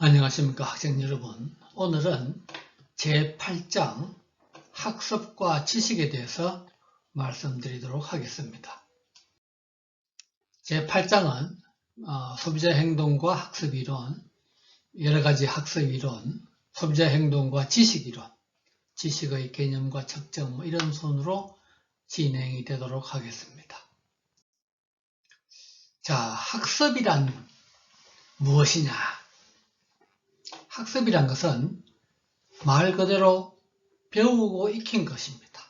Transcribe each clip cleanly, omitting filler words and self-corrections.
안녕하십니까 학생 여러분. 오늘은 제8장 학습과 지식에 대해서 말씀드리도록 하겠습니다. 제8장은 소비자 행동과 학습 이론, 여러가지 학습 이론, 소비자 행동과 지식 이론, 지식의 개념과 측정 이런 순으로 진행이 되도록 하겠습니다. 자, 학습이란 무엇이냐? 학습이란 것은 말 그대로 배우고 익힌 것입니다.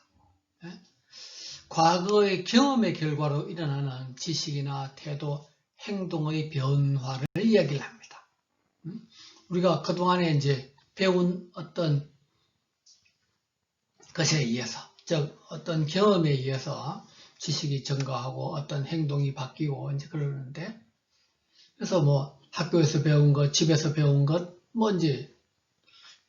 과거의 경험의 결과로 일어나는 지식이나 태도, 행동의 변화를 이야기를 합니다. 우리가 그동안에 이제 배운 어떤 것에 의해서, 즉 어떤 경험에 의해서 지식이 증가하고 어떤 행동이 바뀌고 이제 그러는데, 그래서 뭐 학교에서 배운 것, 집에서 배운 것, 뭐 이제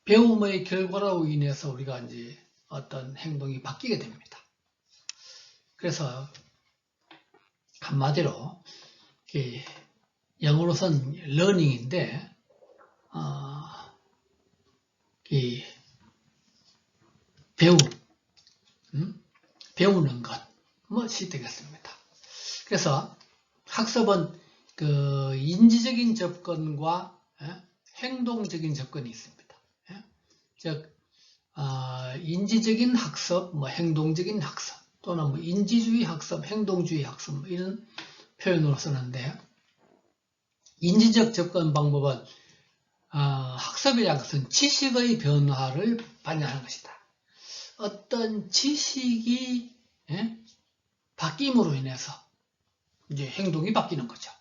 배움의 결과로 인해서 우리가 이제 어떤 행동이 바뀌게 됩니다. 그래서 한마디로 영어로선 learning인데 배우는 것이 되겠습니다. 그래서 학습은 그 인지적인 접근과 행동적인 접근이 있습니다. 즉 인지적인 학습, 뭐 행동적인 학습 또는 뭐 인지주의 학습, 행동주의 학습 이런 표현으로 쓰는데, 인지적 접근 방법은 학습이라는 것은 지식의 변화를 반영하는 것이다. 어떤 지식이 바뀜으로 인해서 이제 행동이 바뀌는 거죠.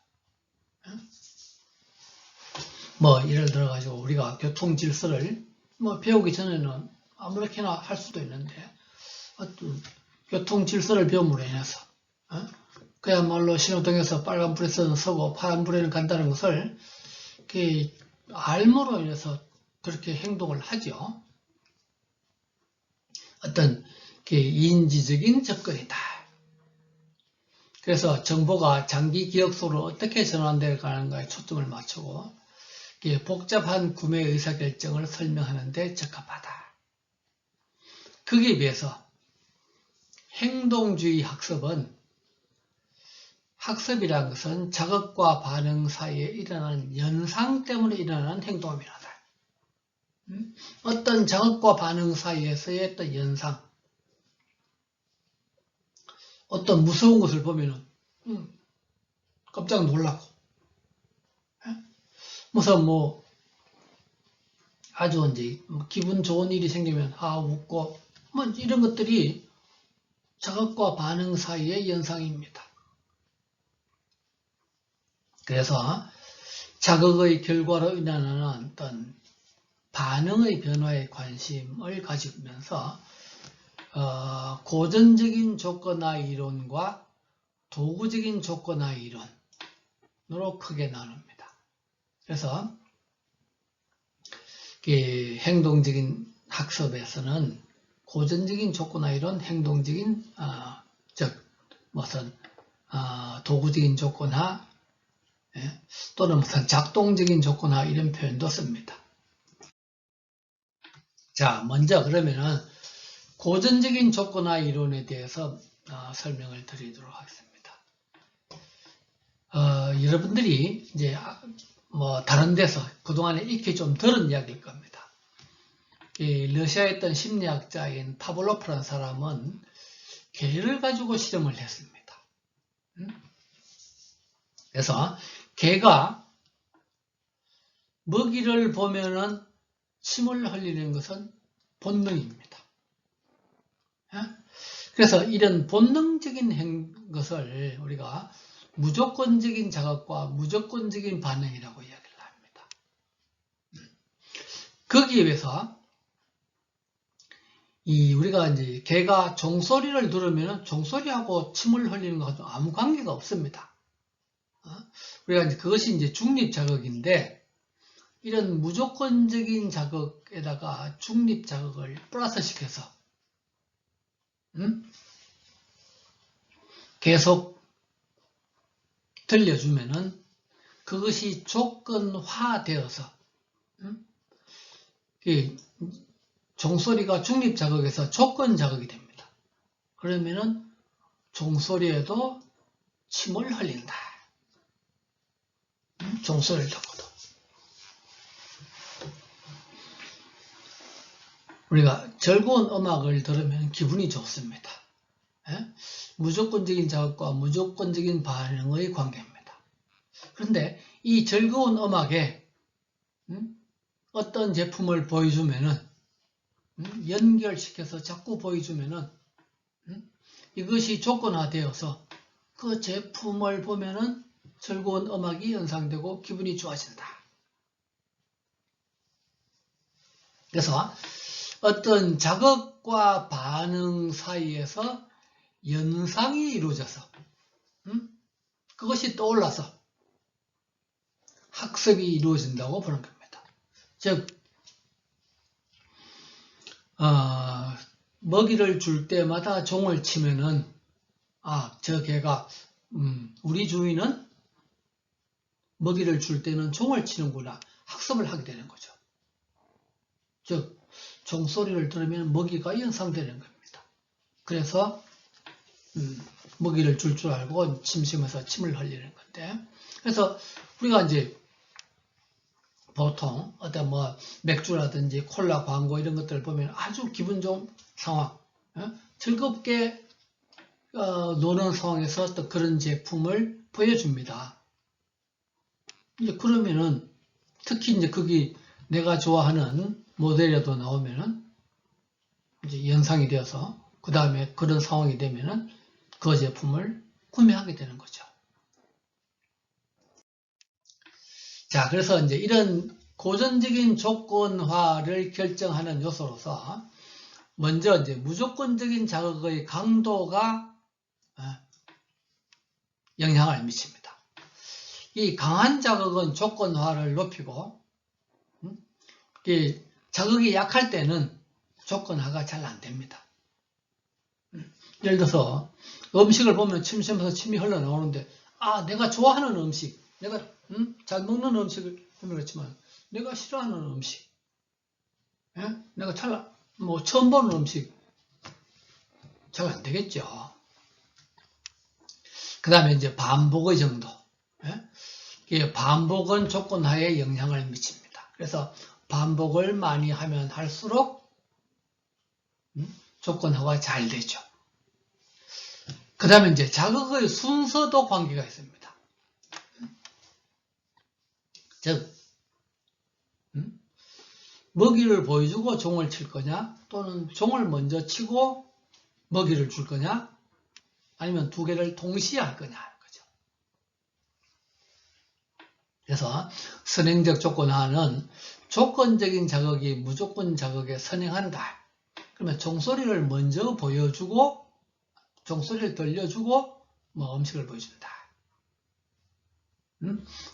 뭐 예를 들어 가지고 우리가 교통 질서를 뭐 배우기 전에는 아무렇게나 할 수도 있는데, 어떤 교통 질서를 배움으로 인해서 그야말로 신호등에서 빨간불에서는 서고 파란불에는 간다는 것을 알므로 인해서 그렇게 행동을 하죠. 어떤 인지적인 접근이다. 그래서 정보가 장기 기억속으로 어떻게 전환되어가는가에 초점을 맞추고 복잡한 구매 의사결정을 설명하는 데 적합하다. 거기에 비해서 행동주의 학습은, 학습이라는 것은 자극과 반응 사이에 일어나는 연상 때문에 일어나는 행동입니다. 어떤 자극과 반응 사이에서의 어떤 연상, 어떤 무서운 것을 보면은 깜짝 놀라고, 무슨 뭐 아주 이제 기분 좋은 일이 생기면 웃고, 뭐 이런 것들이 자극과 반응 사이의 연상입니다. 그래서 자극의 결과로 일어나는 어떤 반응의 변화에 관심을 가지면서 고전적인 조건화 이론과 도구적인 조건화 이론으로 크게 나눕니다. 그래서 행동적인 학습에서는 고전적인 조건화 이론, 행동적인 즉 무슨 도구적인 조건화 또는 무슨 작동적인 조건화 이런 표현도 씁니다. 자, 먼저 그러면은 고전적인 조건화 이론에 대해서 설명을 드리도록 하겠습니다. 여러분들이 이제 뭐 다른 데서 그동안에 익히 좀 들은 이야기일 겁니다. 러시아에 있던 심리학자인 파블로프라는 사람은 개를 가지고 실험을 했습니다. 그래서 개가 먹이를 보면은 침을 흘리는 것은 본능입니다. 그래서 이런 본능적인 것을 우리가 무조건적인 자극과 무조건적인 반응이라고 이야기를 합니다. 거기에 비해서 우리가 이제 개가 종소리를 들으면 종소리하고 침을 흘리는 것과 아무 관계가 없습니다. 우리가 이제 그것이 이제 중립 자극인데, 이런 무조건적인 자극에다가 중립 자극을 플러스 시켜서 계속 들려주면은 그것이 조건화되어서 이 종소리가 중립 자극에서 조건 자극이 됩니다. 그러면은 종소리에도 침을 흘린다. 종소리를 듣고도. 우리가 즐거운 음악을 들으면 기분이 좋습니다. 무조건적인 자극과 무조건적인 반응의 관계입니다. 그런데 이 즐거운 음악에 어떤 제품을 보여주면은 연결시켜서 자꾸 보여주면은 이것이 조건화되어서 그 제품을 보면은 즐거운 음악이 연상되고 기분이 좋아진다. 그래서 어떤 자극과 반응 사이에서 연상이 이루어져서 그것이 떠올라서 학습이 이루어진다고 보는 겁니다. 즉 먹이를 줄 때마다 종을 치면은 저 개가 우리 주인은 먹이를 줄 때는 종을 치는구나 학습을 하게 되는 거죠. 즉 종소리를 들으면 먹이가 연상되는 겁니다. 그래서 먹이를 줄 줄 알고 침심해서 침을 흘리는 건데, 그래서 우리가 이제 보통 어떤 뭐 맥주라든지 콜라 광고 이런 것들을 보면 아주 기분 좋은 상황, 즐겁게 노는 상황에서 또 그런 제품을 보여줍니다. 이제 그러면은 특히 이제 거기 내가 좋아하는 모델이라도 나오면은 이제 연상이 되어서 그 다음에 그런 상황이 되면은 그 제품을 구매하게 되는 거죠. 자, 그래서 이제 이런 고전적인 조건화를 결정하는 요소로서 먼저 이제 무조건적인 자극의 강도가 영향을 미칩니다. 이 강한 자극은 조건화를 높이고, 자극이 약할 때는 조건화가 잘 안 됩니다. 예를 들어서 음식을 보면 침샘에서 침이 흘러나오는데 내가 좋아하는 음식, 내가 잘 먹는 음식을 보면 그렇지만 내가 싫어하는 음식, 내가 처음 보는 음식 잘 안 되겠죠. 그 다음에 이제 반복의 정도. 반복은 조건화에 영향을 미칩니다. 그래서 반복을 많이 하면 할수록 조건화가 잘 되죠. 그 다음에 이제 자극의 순서도 관계가 있습니다. 즉, 먹이를 보여주고 종을 칠 거냐, 또는 종을 먼저 치고 먹이를 줄 거냐, 아니면 두 개를 동시에 할 거냐 하는 거죠. 그래서 선행적 조건화는 조건적인 자극이 무조건 자극에 선행한다. 그러면 종소리를 먼저 보여주고 종소리를 들려주고 음식을 보여준다.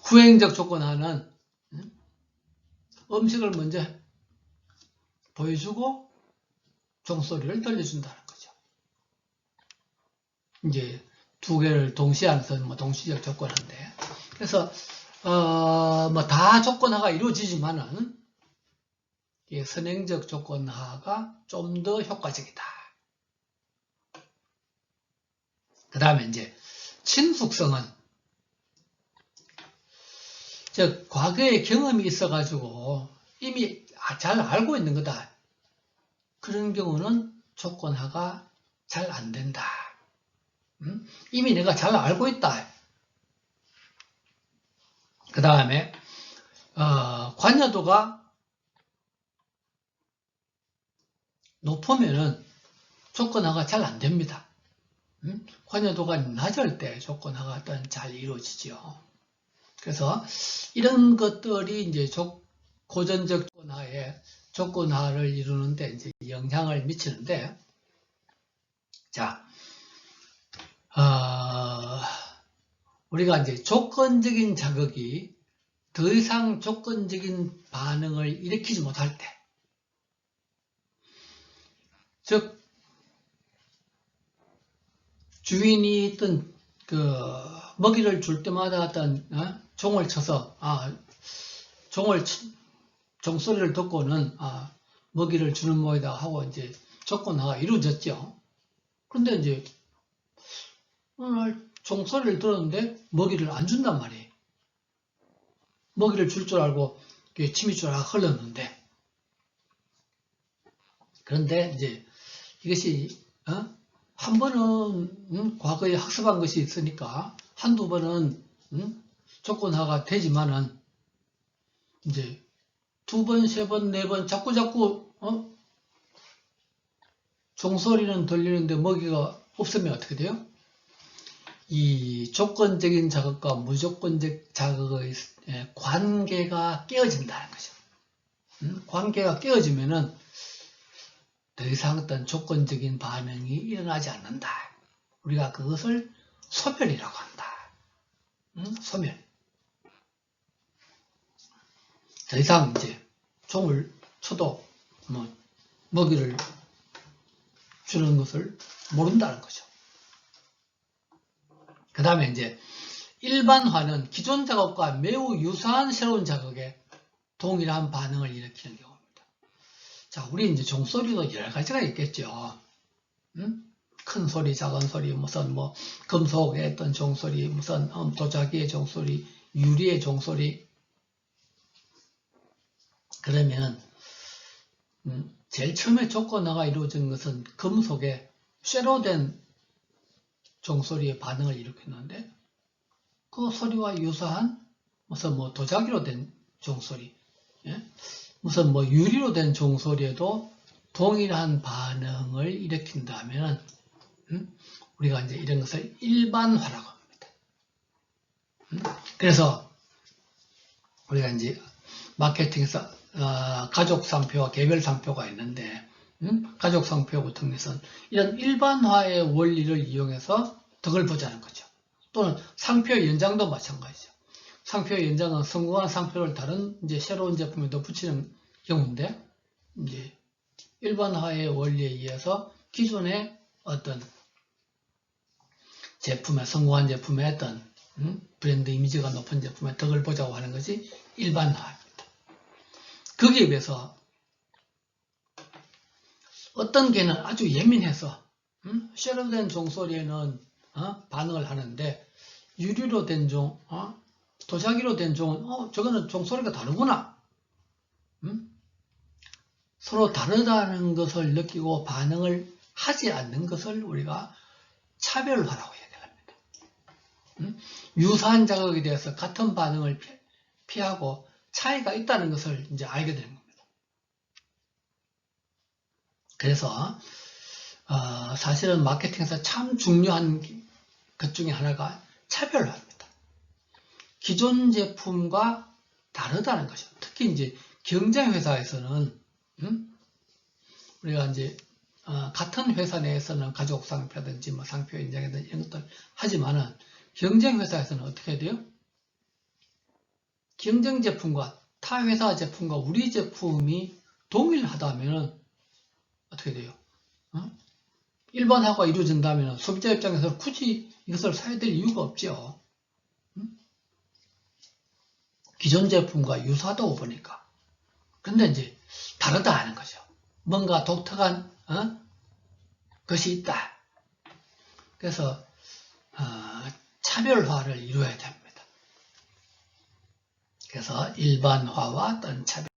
후행적 조건화는 음식을 먼저 보여주고 종소리를 들려준다는 거죠. 이제 두 개를 동시에 하면서 동시적 조건화인데, 그래서 다 조건화가 이루어지지만은 선행적 조건화가 좀 더 효과적이다. 그 다음에 이제 친숙성은, 즉 과거의 경험이 있어가지고 이미 잘 알고 있는 거다. 그런 경우는 조건화가 잘 안 된다. 이미 내가 잘 알고 있다. 그 다음에 관여도가 높으면은 조건화가 잘 안 됩니다. 관여도가 낮을 때 조건화가 잘 이루어지죠. 그래서 이런 것들이 이제 고전적 조건화를 이루는데 이제 영향을 미치는데, 자, 우리가 이제 조건적인 자극이 더 이상 조건적인 반응을 일으키지 못할 때, 즉 주인이 어떤 먹이를 줄 때마다 어떤 종을 쳐서 종을 종소리를 듣고는 먹이를 주는 모이다 하고 이제 조건화가 이루어졌죠. 그런데 이제 어느 날 종소리를 들었는데 먹이를 안 준단 말이에요. 먹이를 줄 줄 알고 침이 쫙 흘렀는데, 그런데 이제 이것이 한 번은 과거에 학습한 것이 있으니까 한두 번은 조건화가 되지만은 이제 두 번, 세 번, 네 번 자꾸 종소리는 들리는데 먹이가 없으면 어떻게 돼요? 이 조건적인 자극과 무조건적 자극의 관계가 깨어진다는 거죠. 관계가 깨어지면은 더 이상 어떤 조건적인 반응이 일어나지 않는다. 우리가 그것을 소멸이라고 한다. 소멸. 더 이상 이제 종을 쳐도 먹이를 주는 것을 모른다는 거죠. 그 다음에 이제 일반화는 기존 작업과 매우 유사한 새로운 자극에 동일한 반응을 일으키는 경우입니다. 자, 우리 이제 종소리도 여러 가지가 있겠죠. 큰 소리, 작은 소리, 무슨 금속의 어떤 종소리, 무슨 도자기의 종소리, 유리의 종소리. 그러면 제일 처음에 조건화가 이루어진 것은 금속의 쇠로 된 종소리의 반응을 일으켰는데, 그 소리와 유사한 무슨 도자기로 된 종소리, 무슨 유리로 된 종소리에도 동일한 반응을 일으킨다면 우리가 이제 이런 것을 일반화라고 합니다. 그래서 우리가 이제 마케팅에서 가족 상표와 개별 상표가 있는데, 가족 상표 같은 것은 이런 일반화의 원리를 이용해서 덕을 보자는 거죠. 또는 상표 연장도 마찬가지죠. 상표 연장은 성공한 상표를 다른 이제 새로운 제품에 덧붙이는 경우인데, 이제 일반화의 원리에 의해서 기존의 어떤 제품의 성공한 제품의 어떤 브랜드 이미지가 높은 제품의 덕을 보자고 하는 것이 일반화입니다. 거기에 비해서 어떤 개는 아주 예민해서 쇠로 된 종소리에는 반응을 하는데, 유리로 된 종, 도자기로 된 종은 저거는 종소리가 다르구나. 서로 다르다는 것을 느끼고 반응을 하지 않는 것을 우리가 차별화라고 얘기합니다. 유사한 자극에 대해서 같은 반응을 피하고 차이가 있다는 것을 이제 알게 되는 겁니다. 그래서 사실은 마케팅에서 참 중요한 것 중에 하나가 차별화입니다. 기존 제품과 다르다는 것이죠. 특히 이제 경쟁 회사에서는 우리가 이제 같은 회사 내에서는 가족 상표든지 상표 인증이든지 이런 것들 하지만은 경쟁 회사에서는 어떻게 해야 돼요? 경쟁 제품과 타 회사 제품과 우리 제품이 동일하다면은 어떻게 돼요? 일반화가 이루어진다면 소비자 입장에서 굳이 이것을 사야 될 이유가 없죠. 기존 제품과 유사하다고 보니까. 근데 이제 다르다 하는 거죠. 뭔가 독특한 것이 있다. 그래서 차별화를 이루어야 됩니다. 그래서 일반화와 어떤 차별화.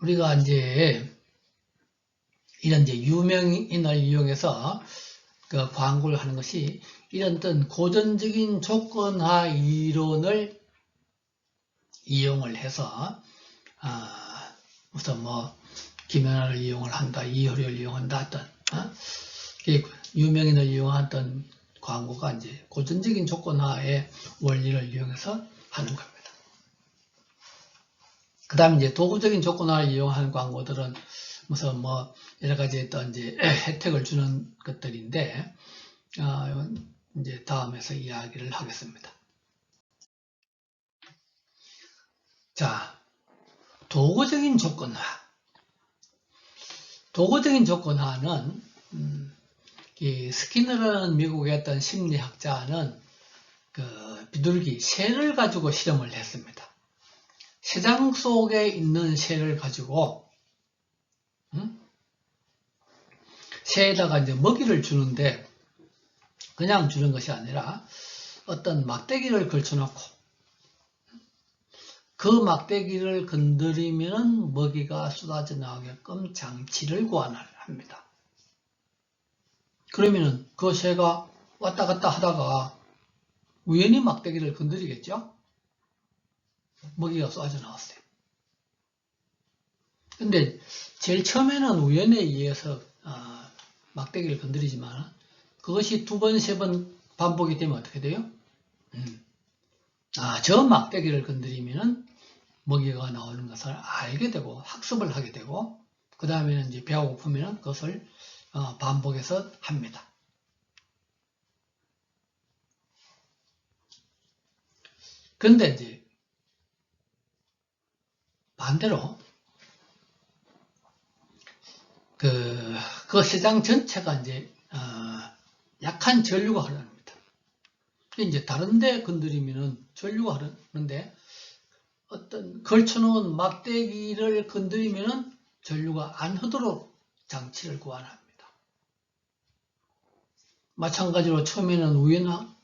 우리가 이제 이런 이제 유명인을 이용해서 그 광고를 하는 것이 이런 어떤 고전적인 조건화 이론을 이용을 해서 무슨 김연아를 이용을 한다, 이효리를 이용한다 했던 유명인을 이용했던 광고가 이제 고전적인 조건화의 원리를 이용해서 하는 겁니다. 그 다음에 이제 도구적인 조건화를 이용하는 광고들은 무슨 여러 가지 어떤 이제 혜택을 주는 것들인데, 이제 다음에서 이야기를 하겠습니다. 자, 도구적인 조건화. 도구적인 조건화는 이 스키너라는 미국의 어떤 심리학자는 그 비둘기 새를 가지고 실험을 했습니다. 새장 속에 있는 새를 가지고 새에다가 이제 먹이를 주는데 그냥 주는 것이 아니라 어떤 막대기를 걸쳐놓고 그 막대기를 건드리면 먹이가 쏟아져 나오게끔 장치를 고안합니다. 그러면은 그 새가 왔다 갔다 하다가 우연히 막대기를 건드리겠죠? 먹이가 쏟아져 나왔어요. 근데 제일 처음에는 우연에 의해서 막대기를 건드리지만 그것이 2번, 3번 반복이 되면 어떻게 돼요? 저 막대기를 건드리면은 먹이가 나오는 것을 알게 되고 학습을 하게 되고 그 다음에는 이제 배가 고프면은 그것을 반복해서 합니다. 그런데 이제 반대로 그 세상 전체가 이제 약한 전류가 흐릅니다. 이제 다른데 건드리면은 전류가 흐르는데 어떤 걸쳐놓은 막대기를 건드리면은 전류가 안 흐도록 장치를 고안합니다. 마찬가지로 처음에는 우연한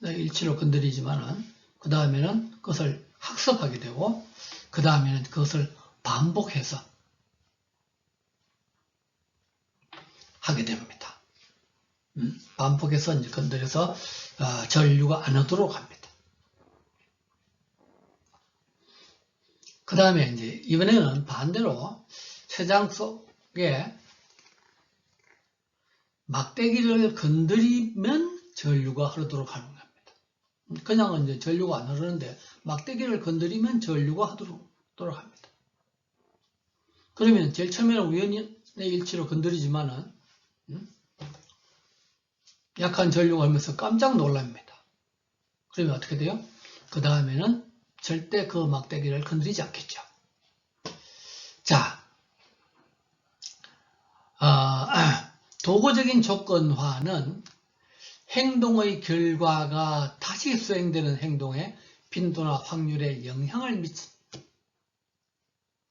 일치로 건드리지만은 그 다음에는 그것을 학습하게 되고 그 다음에는 그것을 반복해서 하게 됩니다. 반복해서 이제 건드려서 전류가 안 흐도록 합니다. 그 다음에 이제 이번에는 반대로 새장 속에 막대기를 건드리면 전류가 흐르도록 하는 겁니다. 그냥은 이제 전류가 안 흐르는데 막대기를 건드리면 전류가 흐르도록 합니다. 그러면 제일 처음에는 우연의 일치로 건드리지만은 약한 전류가 흐르면서 깜짝 놀랍니다. 그러면 어떻게 돼요? 그 다음에는 절대 그 막대기를 건드리지 않겠죠. 자, 도구적인 조건화는 행동의 결과가 다시 수행되는 행동에 빈도나 확률에 영향을 미치는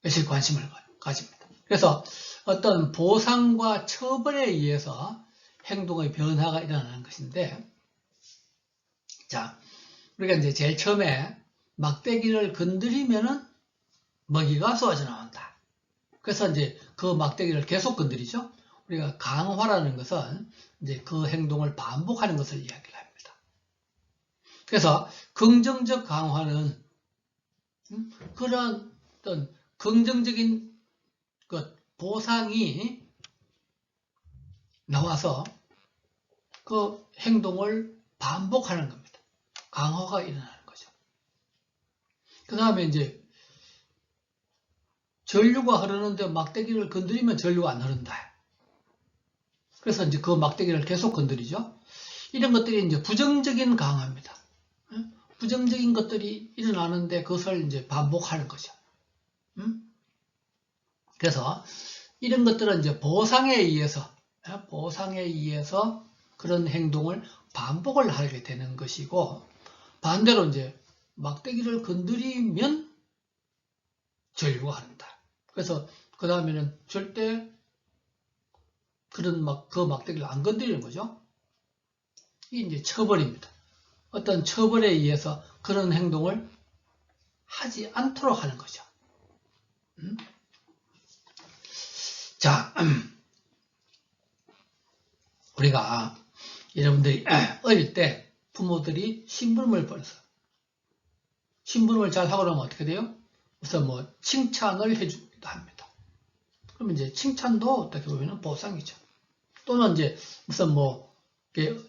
것에 관심을 가집니다. 그래서 어떤 보상과 처벌에 의해서 행동의 변화가 일어나는 것인데, 자, 우리가 이제 제일 처음에 막대기를 건드리면은 먹이가 쏟아져 나온다. 그래서 이제 그 막대기를 계속 건드리죠. 우리가 강화라는 것은 이제 그 행동을 반복하는 것을 이야기를 합니다. 그래서 긍정적 강화는 그런 어떤 긍정적인 보상이 나와서 그 행동을 반복하는 겁니다. 강화가 일어나는 거죠. 그 다음에 이제 전류가 흐르는데 막대기를 건드리면 전류가 안 흐른다. 그래서 이제 그 막대기를 계속 건드리죠. 이런 것들이 이제 부정적인 강화입니다. 부정적인 것들이 일어나는데 그것을 이제 반복하는 거죠. 그래서 이런 것들은 이제 보상에 의해서 그런 행동을 반복을 하게 되는 것이고, 반대로 이제 막대기를 건드리면 전류가 흐른다. 그래서 그 다음에는 절대 그 막대기를 안 건드리는 거죠. 이게 이제 처벌입니다. 어떤 처벌에 의해서 그런 행동을 하지 않도록 하는 거죠. 자, 우리가 여러분들이 어릴 때 부모들이 심부름을 벌여서 심부름을 잘 하고 나면 어떻게 돼요? 우선 뭐 칭찬을 해주기도 합니다. 그러면 이제 칭찬도 어떻게 보면 보상이죠. 또는 이제 무슨 뭐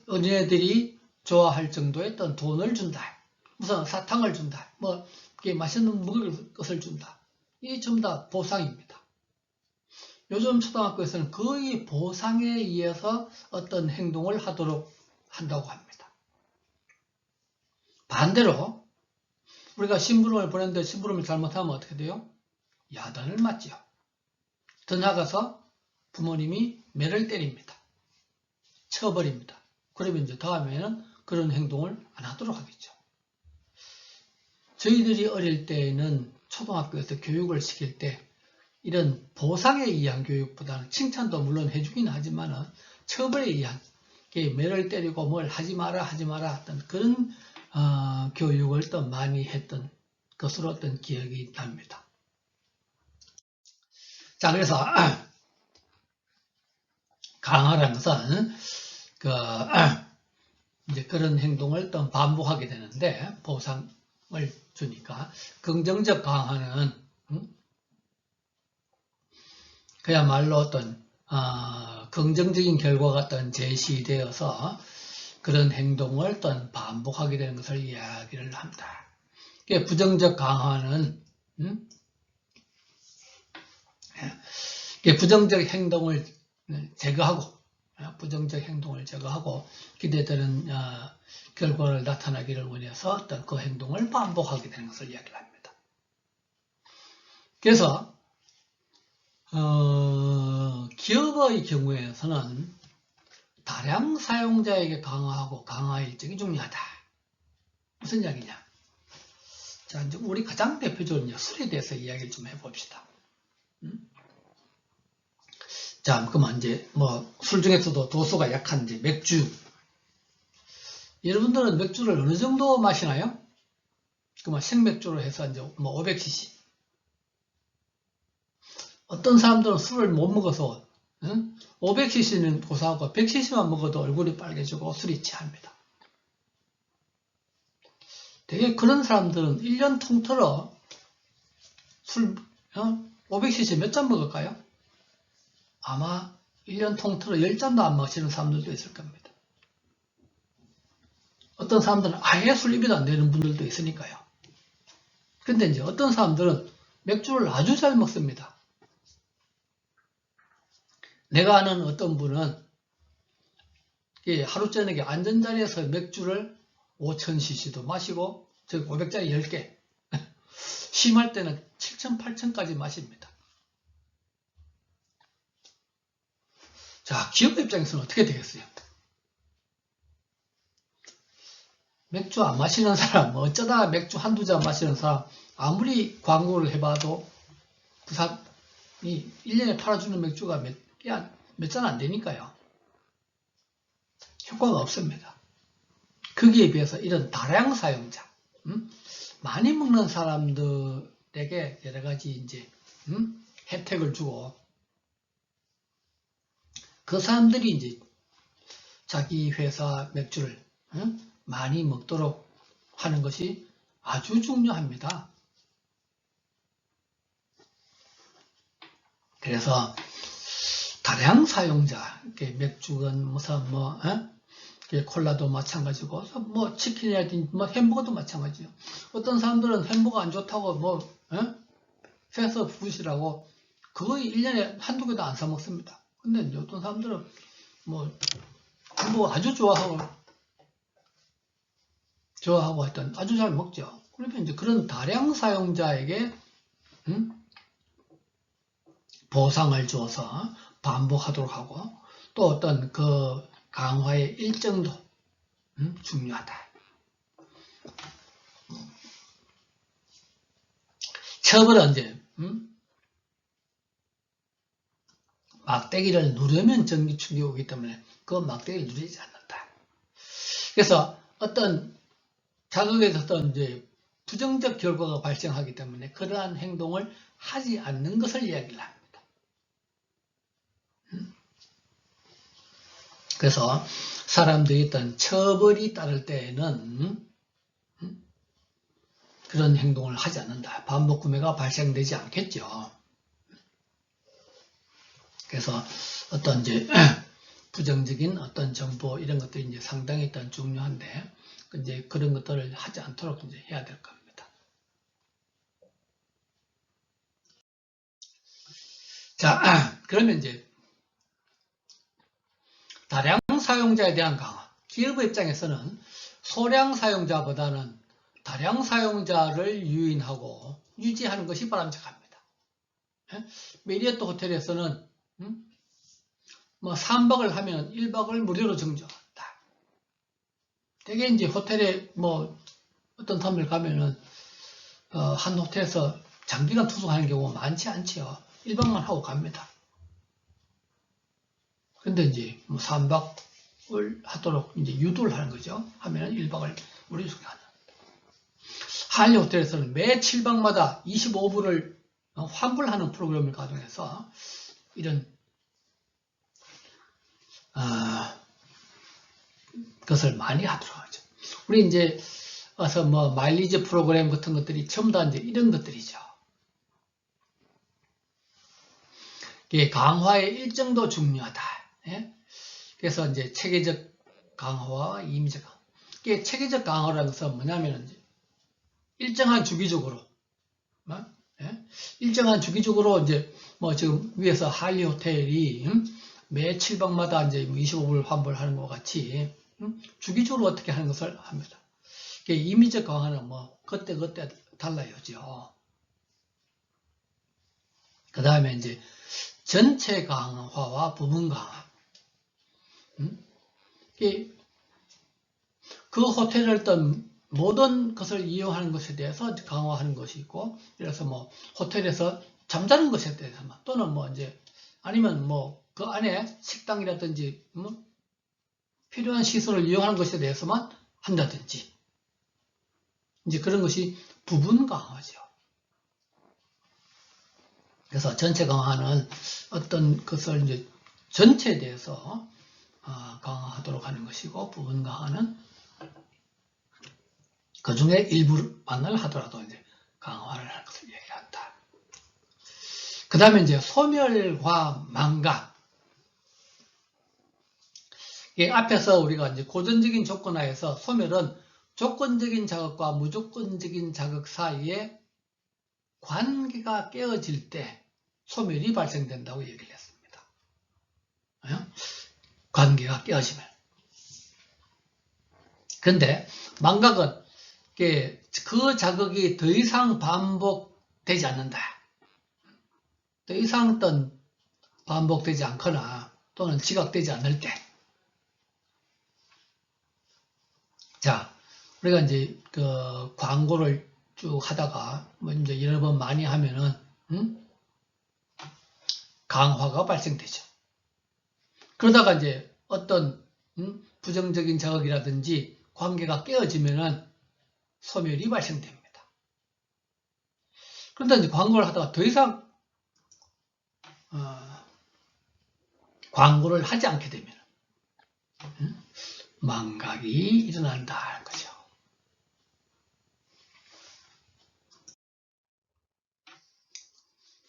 어린애들이 좋아할 정도의 어떤 돈을 준다, 무슨 사탕을 준다, 뭐 맛있는 먹을 것을 준다. 이게 전부 다 보상입니다. 요즘 초등학교에서는 거의 보상에 의해서 어떤 행동을 하도록 한다고 합니다. 반대로 우리가 심부름을 보냈는데 심부름을 잘못하면 어떻게 돼요? 야단을 맞죠. 더 나아가서 부모님이 매를 때립니다. 쳐버립니다. 그러면 이제 다음에는 그런 행동을 안 하도록 하겠죠. 저희들이 어릴 때에는 초등학교에서 교육을 시킬 때 이런 보상에 의한 교육보다는 칭찬도 물론 해주긴 하지만은 처벌에 의한 매를 때리고 뭘 하지 마라 어떤 그런 교육을 또 많이 했던 것으로 어떤 기억이 납니다. 자, 그래서 강화라는 것은 이제 그런 행동을 또 반복하게 되는데 보상을 주니까 긍정적 강화는 그야말로 어떤 긍정적인 결과가 어떤 제시되어서 그런 행동을 어떤 반복하게 되는 것을 이야기를 합니다. 부정적 강화는 부정적 행동을 제거하고 기대되는 결과를 나타나기를 원해서 어떤 그 행동을 반복하게 되는 것을 이야기를 합니다. 그래서 기업의 경우에서는 다량 사용자에게 강화하고 강화 일정이 중요하다. 무슨 이야기냐? 자, 이제 우리 가장 대표적으로 술에 대해서 이야기를 좀 해봅시다. 자, 그러면 이제 술 중에서도 도수가 약한 이제 맥주. 여러분들은 맥주를 어느 정도 마시나요? 그러면 생맥주로 해서 이제 500cc. 어떤 사람들은 술을 못 먹어서 500cc는 고사하고 100cc만 먹어도 얼굴이 빨개지고 술이 취합니다. 되게 그런 사람들은 1년 통틀어 술 500cc 몇 잔 먹을까요? 아마 1년 통틀어 10잔도 안 마시는 사람들도 있을 겁니다. 어떤 사람들은 아예 술 입에도 안 되는 분들도 있으니까요. 근데 이제 어떤 사람들은 맥주를 아주 잘 먹습니다. 내가 아는 어떤 분은 하루 저녁에 안전자리에서 맥주를 5000cc도 마시고 500잔이 10개 심할 때는 7000, 8000까지 마십니다. 자, 기업 입장에서는 어떻게 되겠어요? 맥주 안 마시는 사람, 어쩌다 맥주 한두 잔 마시는 사람 아무리 광고를 해봐도 그 사람이 1년에 팔아주는 맥주가 몇 잔 안 되니까요. 효과가 없습니다. 거기에 비해서 이런 다량 사용자, 많이 먹는 사람들에게 여러 가지 이제 혜택을 주고 그 사람들이 이제 자기 회사 맥주를 많이 먹도록 하는 것이 아주 중요합니다. 그래서 다량 사용자, 맥주건 무슨 콜라도 마찬가지고 치킨이라든지 햄버거도 마찬가지요. 어떤 사람들은 햄버거 안 좋다고 패스트푸드라고 거의 1년에 한두 개도 안 사 먹습니다. 근데 이제 어떤 사람들은 햄버거 아주 좋아하고 하여튼 아주 잘 먹죠. 그러면 이제 그런 다량 사용자에게 보상을 주어서 반복하도록 하고 또 어떤 그 강화의 일정도 중요하다. 처벌은 이제 막대기를 누르면 전기 충격이 오기 때문에 그 막대기를 누르지 않는다. 그래서 어떤 자극에서 어떤 이제 부정적 결과가 발생하기 때문에 그러한 행동을 하지 않는 것을 이야기를 합니다. 그래서 사람들이 어떤 처벌이 따를 때에는 그런 행동을 하지 않는다. 반복 구매가 발생되지 않겠죠. 그래서 어떤 이제 부정적인 어떤 정보 이런 것들이 이제 상당히 일단 중요한데 이제 그런 것들을 하지 않도록 이제 해야 될 겁니다. 자, 그러면 이제 다량 사용자에 대한 강화. 기업의 입장에서는 소량 사용자보다는 다량 사용자를 유인하고 유지하는 것이 바람직합니다. 메리어트 호텔에서는 3박을 하면 1박을 무료로 정지한다. 되게 이제 호텔에 어떤 사람들 가면은 한 호텔에서 장기간 투숙하는 경우가 많지 않지요. 1박만 하고 갑니다. 근데 이제 뭐 3박을 하도록 이제 유도를 하는 거죠. 하면은 1박을 무료 숙하는. 한리 호텔에서는 매 7박마다 25불을 환불하는 프로그램을 가동해서 이런 것을 많이 하도록 하죠. 우리 이제 와서 뭐 마일리지 프로그램 같은 것들이 전부 다 이제 이런 것들이죠. 강화의 일정도 중요하다. 예? 그래서 이제 체계적 강화와 임의적 강화. 이게 체계적 강화라는 것은 뭐냐면 이제 일정한 주기적으로, 예? 일정한 주기적으로 이제 뭐 지금 위에서 한리 호텔이 매 7박마다 이제 25불 환불하는 것 같이 주기적으로 어떻게 하는 것을 합니다. 임의적 강화는 뭐 그때 달라요죠. 그 다음에 이제 전체 강화와 부분 강화. 그 호텔을 어떤 모든 것을 이용하는 것에 대해서 강화하는 것이 있고, 그래서 뭐 호텔에서 잠자는 것에 대해서 또는 뭐 이제 아니면 뭐 그 안에 식당이라든지 필요한 시설을 이용하는 것에 대해서만 한다든지, 이제 그런 것이 부분 강화죠. 그래서 전체 강화는 어떤 것을 이제 전체에 대해서 강화하도록 하는 것이고, 부분 강화는 그 중에 일부만을 하더라도 이제 강화를 하는 것을 얘기한다. 그 다음에 이제 소멸과 망각. 앞에서 우리가 이제 고전적인 조건하에서 소멸은 조건적인 자극과 무조건적인 자극 사이에 관계가 깨어질 때 소멸이 발생된다고 얘기를 했습니다. 관계가 깨어지면. 그런데 망각은 그 자극이 더 이상 반복되지 않는다. 더 이상 어떤 반복되지 않거나 또는 지각되지 않을 때. 자, 우리가 이제 그 광고를 쭉 하다가 뭐 이제 여러 번 많이 하면은 강화가 발생되죠. 그러다가 이제 어떤 부정적인 자극이라든지 관계가 깨어지면은 소멸이 발생됩니다. 그런데 이제 광고를 하다가 더 이상 광고를 하지 않게 되면 망각이 일어난다는 거죠.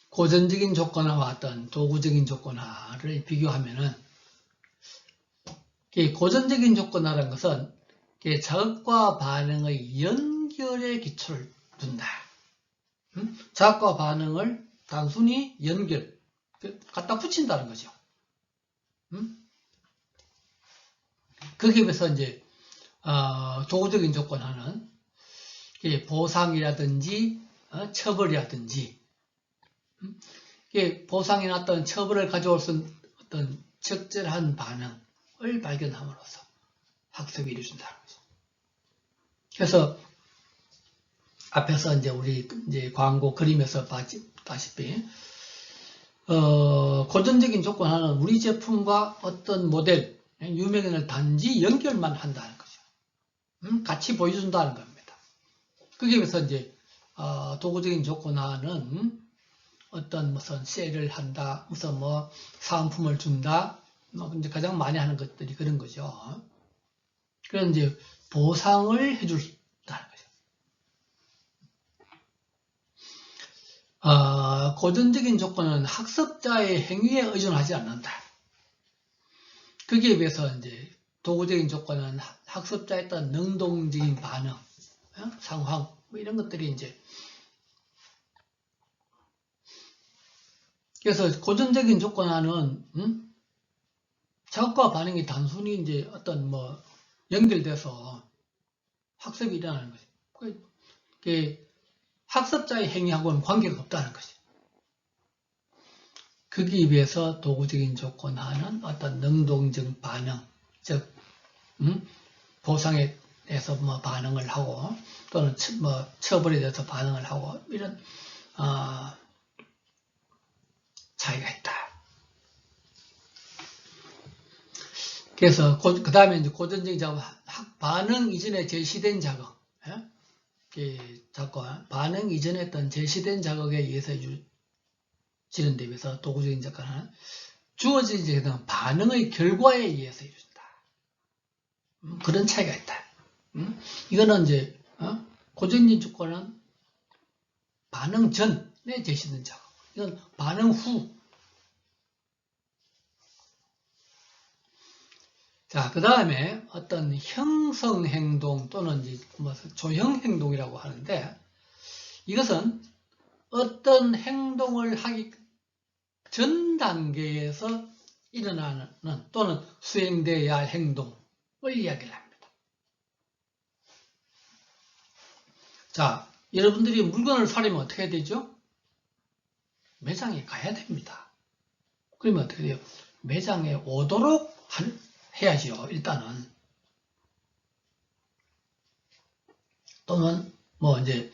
고전적인 조건화와 어떤 도구적인 조건화를 비교하면은 고전적인 조건화라는 것은 자극과 반응의 연결에 기초를 둔다. 자극과 반응을 단순히 연결, 갖다 붙인다는 거죠. 거기에 비해서 이제 도구적인 조건화는 보상이라든지 처벌이라든지 보상이나 어떤 처벌을 가져올 수 있는 어떤 적절한 반응을 발견함으로써 학습이 이루어진다는 거죠. 그래서 앞에서 이제 우리 이제 광고 그림에서 봤다시피 고전적인 조건화는 우리 제품과 어떤 모델, 유명인을 단지 연결만 한다는 거죠. 같이 보여준다는 겁니다. 거기에 비해서 이제 도구적인 조건화는 어떤 무슨 세일을 한다, 무슨 뭐 사은품을 준다, 뭐 이제 가장 많이 하는 것들이 그런 거죠. 그래서 이제 보상을 해준다는 거죠. 고전적인 조건은 학습자의 행위에 의존하지 않는다. 거기에 비해서 이제 도구적인 조건은 학습자의 어떤 능동적인 반응, 상황, 뭐 이런 것들이 이제 그래서 고전적인 조건화는 자극과 반응이 단순히 이제 어떤 뭐 연결돼서 학습이 일어나는 거죠. 학습자의 행위하고는 관계가 없다는 거죠. 거기에 비해서 도구적인 조건화는 어떤 능동적 반응, 즉 보상에 대해서 뭐 반응을 하고 또는 뭐 처벌에 대해서 반응을 하고 이런 차이가 있다. 그래서 그 다음에 이제 고전적인 작업, 반응 이전에 제시된 작업, 반응 이전에 했던 제시된 작업에 의해서 이루어지는 데 비해서 도구적인 작가는 주어진 작업은 반응의 결과에 의해서 이루어진다. 그런 차이가 있다. 이거는 이제 고전적인 주권은 반응 전에 제시된 작업, 이건 반응 후. 자, 그 다음에 어떤 형성행동 또는 이제 조형행동이라고 하는데, 이것은 어떤 행동을 하기 전 단계에서 일어나는 또는 수행되어야 할 행동을 이야기를 합니다. 자, 여러분들이 물건을 사려면 어떻게 해야 되죠? 매장에 가야 됩니다. 그러면 어떻게 돼요? 매장에 오도록 해야죠, 일단은. 또는 뭐 이제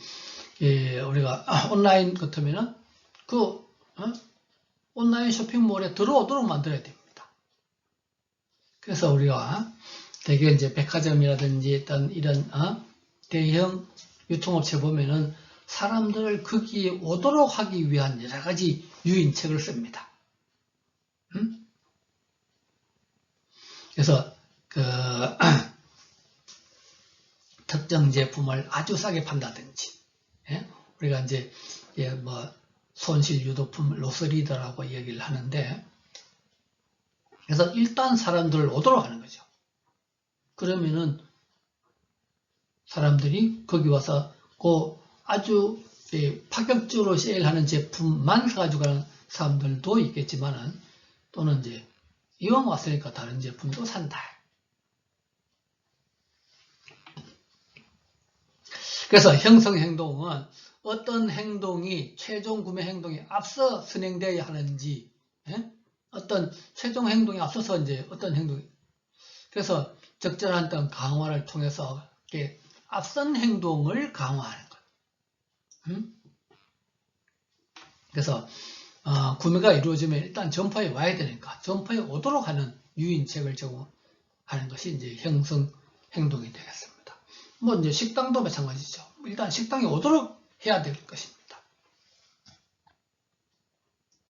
우리가 온라인 같으면은 온라인 쇼핑몰에 들어오도록 만들어야 됩니다. 그래서 우리가 대개 이제 백화점이라든지 어떤 이런 대형 유통업체 보면은 사람들을 거기에 오도록 하기 위한 여러 가지 유인책을 씁니다. 그래서 특정 제품을 아주 싸게 판다든지, 우리가 이제 뭐 손실 유도품 로스리더라고 얘기를 하는데, 그래서 일단 사람들을 오도록 하는 거죠. 그러면은 사람들이 거기 와서 아주 파격적으로 세일하는 제품만 사가지고 가는 사람들도 있겠지만은, 또는 이제 이왕 왔으니까 다른 제품도 산다. 그래서 형성행동은 어떤 행동이 최종 구매 행동에 앞서 선행되어야 하는지, 어떤 최종 행동에 앞서서 이제 어떤 행동이, 그래서 적절한 어떤 강화를 통해서 이렇게 앞선 행동을 강화하는 것. 그래서 구매가 이루어지면 일단 점포에 와야 되니까 점포에 오도록 하는 유인책을 제공하는 것이 이제 형성 행동이 되겠습니다. 뭐 이제 식당도 마찬가지죠. 일단 식당에 오도록 해야 될 것입니다.